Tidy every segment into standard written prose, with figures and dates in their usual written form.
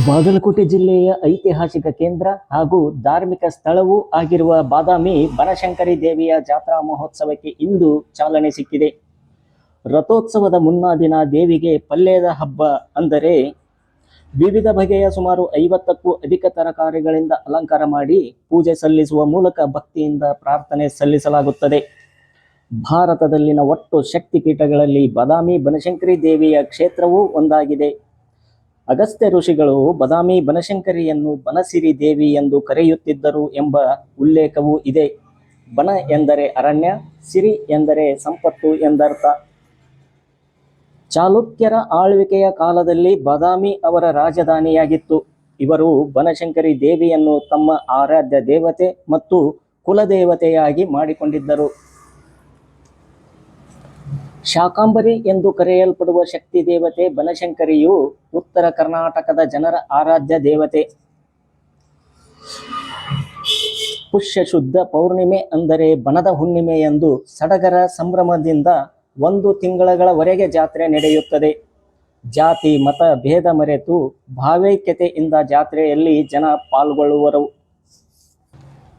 ಬಾಗಲಕೋಟೆ ಜಿಲ್ಲೆಯ ಐತಿಹಾಸಿಕ ಕೇಂದ್ರ ಹಾಗೂ ಧಾರ್ಮಿಕ ಸ್ಥಳವೂ ಆಗಿರುವ ಬಾದಾಮಿ ಬನಶಂಕರಿ ದೇವಿಯ ಜಾತ್ರಾ ಮಹೋತ್ಸವಕ್ಕೆ ಇಂದು ಚಾಲನೆ ಸಿಕ್ಕಿದೆ. ರಥೋತ್ಸವದ ಮುನ್ನಾ ದಿನ ದೇವಿಗೆ ಪಲ್ಯದ ಹಬ್ಬ ಅಂದರೆ ವಿವಿಧ ಬಗೆಯ ಸುಮಾರು 50ಕ್ಕೂ ಅಧಿಕ ತರಕಾರಿಗಳಿಂದ ಅಲಂಕಾರ ಮಾಡಿ ಪೂಜೆ ಸಲ್ಲಿಸುವ ಮೂಲಕ ಭಕ್ತಿಯಿಂದ ಪ್ರಾರ್ಥನೆ ಸಲ್ಲಿಸಲಾಗುತ್ತದೆ. ಭಾರತದಲ್ಲಿನ ಒಟ್ಟು ಶಕ್ತಿಪೀಠಗಳಲ್ಲಿ ಬಾದಾಮಿ ಬನಶಂಕರಿ ದೇವಿಯ ಕ್ಷೇತ್ರವೂ ಒಂದಾಗಿದೆ. ಅಗಸ್ತ್ಯ ಋಷಿಗಳು ಬಾದಾಮಿ ಬನಶಂಕರಿಯನ್ನು ಬನಸಿರಿ ದೇವಿ ಎಂದು ಕರೆಯುತ್ತಿದ್ದರು ಎಂಬ ಉಲ್ಲೇಖವೂ ಇದೆ. ಬನ ಎಂದರೆ ಅರಣ್ಯ, ಸಿರಿ ಎಂದರೆ ಸಂಪತ್ತು ಎಂದರ್ಥ. ಚಾಲುಕ್ಯರ ಆಳ್ವಿಕೆಯ ಕಾಲದಲ್ಲಿ ಬಾದಾಮಿ ಅವರ ರಾಜಧಾನಿಯಾಗಿತ್ತು. ಇವರು ಬನಶಂಕರಿ ದೇವಿಯನ್ನು ತಮ್ಮ ಆರಾಧ್ಯ ದೇವತೆ ಮತ್ತು ಕುಲದೇವತೆಯಾಗಿ ಮಾಡಿಕೊಂಡಿದ್ದರು. ಶಾಕಾಂಬರಿ ಎಂದು ಕರೆಯಲ್ಪಡುವ ಶಕ್ತಿ ದೇವತೆ ಬನಶಂಕರಿಯು ಉತ್ತರ ಕರ್ನಾಟಕದ ಜನರ ಆರಾಧ್ಯ ದೇವತೆ. ಪುಷ್ಯ ಶುದ್ಧ ಪೌರ್ಣಿಮೆ ಅಂದರೆ ಬನದ ಹುಣ್ಣಿಮೆ ಎಂದು ಸಡಗರ ಸಂಭ್ರಮದಿಂದ 1 ತಿಂಗಳವರೆಗೆ ಜಾತ್ರೆ ನಡೆಯುತ್ತದೆ. ಜಾತಿ ಮತ ಭೇದ ಮರೆತು ಭಾವೈಕ್ಯತೆಯಿಂದ ಜಾತ್ರೆಯಲ್ಲಿ ಜನ ಪಾಲ್ಗೊಳ್ಳುವರು.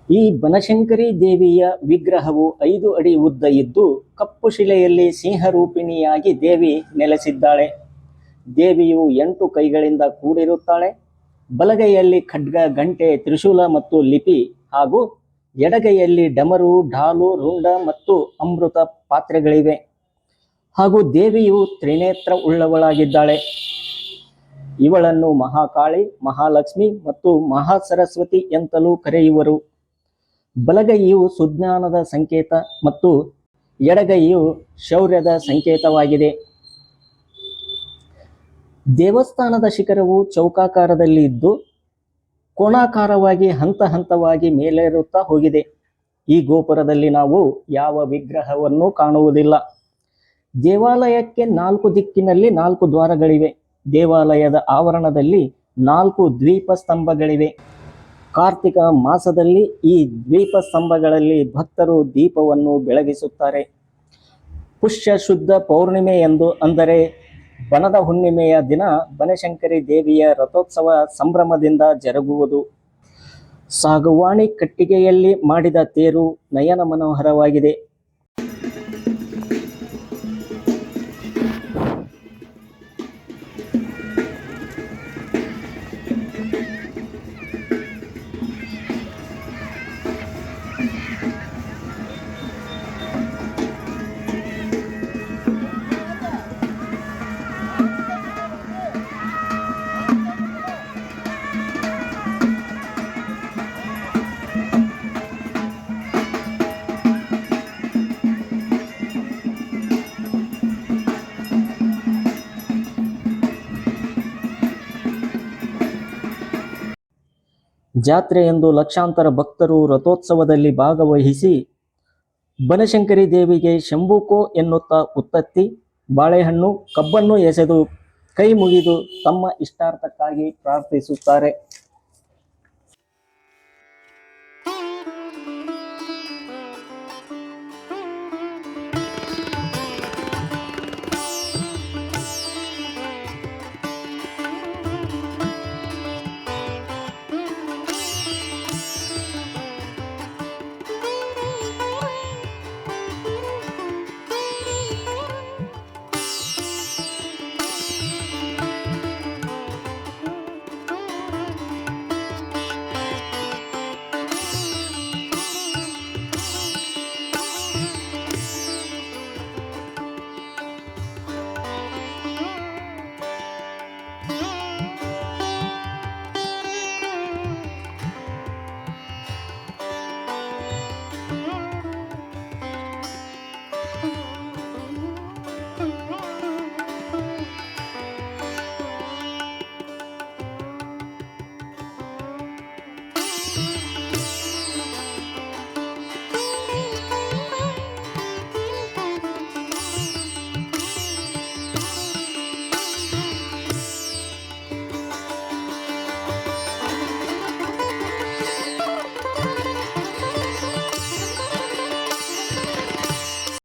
ಈ ಬನಶಂಕರಿ ದೇವಿಯ ವಿಗ್ರಹವು 5 ಅಡಿ ಉದ್ದ ಇದ್ದು ಕಪ್ಪು ಶಿಲೆಯಲ್ಲಿ ಸಿಂಹರೂಪಿಣಿಯಾಗಿ ದೇವಿ ನೆಲೆಸಿದ್ದಾಳೆ. ದೇವಿಯು 8 ಕೈಗಳಿಂದ ಕೂಡಿರುತ್ತಾಳೆ. ಬಲಗೈಯಲ್ಲಿ ಖಡ್ಗ, ಗಂಟೆ, ತ್ರಿಶೂಲ ಮತ್ತು ಲಿಪಿ ಹಾಗೂ ಎಡಗೈಯಲ್ಲಿ ಡಮರು, ಢಾಲು, ರುಂಡ ಮತ್ತು ಅಮೃತ ಪಾತ್ರೆಗಳಿವೆ. ಹಾಗೂ ದೇವಿಯು ತ್ರಿನೇತ್ರ ಉಳ್ಳವಳಾಗಿದ್ದಾಳೆ. ಇವಳನ್ನು ಮಹಾಕಾಳಿ, ಮಹಾಲಕ್ಷ್ಮಿ ಮತ್ತು ಮಹಾಸರಸ್ವತಿ ಎಂತಲೂ ಕರೆಯುವರು. ಬಲಗೈಯು ಸುಜ್ಞಾನದ ಸಂಕೇತ ಮತ್ತು ಎಡಗೈಯು ಶೌರ್ಯದ ಸಂಕೇತವಾಗಿದೆ. ದೇವಸ್ಥಾನದ ಶಿಖರವು ಚೌಕಾಕಾರದಲ್ಲಿ ಇದ್ದು ಕೋಣಾಕಾರವಾಗಿ ಹಂತ ಹಂತವಾಗಿ ಮೇಲೇರುತ್ತಾ ಹೋಗಿದೆ. ಈ ಗೋಪುರದಲ್ಲಿ ನಾವು ಯಾವ ವಿಗ್ರಹವನ್ನು ಕಾಣುವುದಿಲ್ಲ. ದೇವಾಲಯಕ್ಕೆ 4 ದಿಕ್ಕಿನಲ್ಲಿ 4 ದ್ವಾರಗಳಿವೆ. ದೇವಾಲಯದ ಆವರಣದಲ್ಲಿ 4 ದ್ವೀಪ ಸ್ತಂಭಗಳಿವೆ. ಕಾರ್ತಿಕ ಮಾಸದಲ್ಲಿ ಈ ದ್ವೀಪ ಸ್ತಂಭಗಳಲ್ಲಿ ಭಕ್ತರು ದೀಪವನ್ನು ಬೆಳಗಿಸುತ್ತಾರೆ. ಪುಷ್ಯ ಶುದ್ಧ ಪೌರ್ಣಿಮೆ ಎಂದು ಅಂದರೆ ಬನದ ಹುಣ್ಣಿಮೆಯ ದಿನ ಬನಶಂಕರಿ ದೇವಿಯ ರಥೋತ್ಸವ ಸಂಭ್ರಮದಿಂದ ಜರುಗುವುದು. ಸಾಗುವಾಣಿ ಕಟ್ಟಿಗೆಯಲ್ಲಿ ಮಾಡಿದ ತೇರು ನಯನ ಮನೋಹರವಾಗಿದೆ. ಜಾತ್ರೆಯಂದು ಲಕ್ಷಾಂತರ ಭಕ್ತರು ರಥೋತ್ಸವದಲ್ಲಿ ಭಾಗವಹಿಸಿ ಬನಶಂಕರಿ ದೇವಿಗೆ ಶಂಭುಕೋ ಎನ್ನುತ್ತಾ ಉತ್ತತ್ತಿ, ಬಾಳೆಹಣ್ಣು, ಕಬ್ಬನ್ನು ಎಸೆದು ಕೈ ಮುಗಿದು ತಮ್ಮ ಇಷ್ಟಾರ್ಥಕ್ಕಾಗಿ ಪ್ರಾರ್ಥಿಸುತ್ತಾರೆ.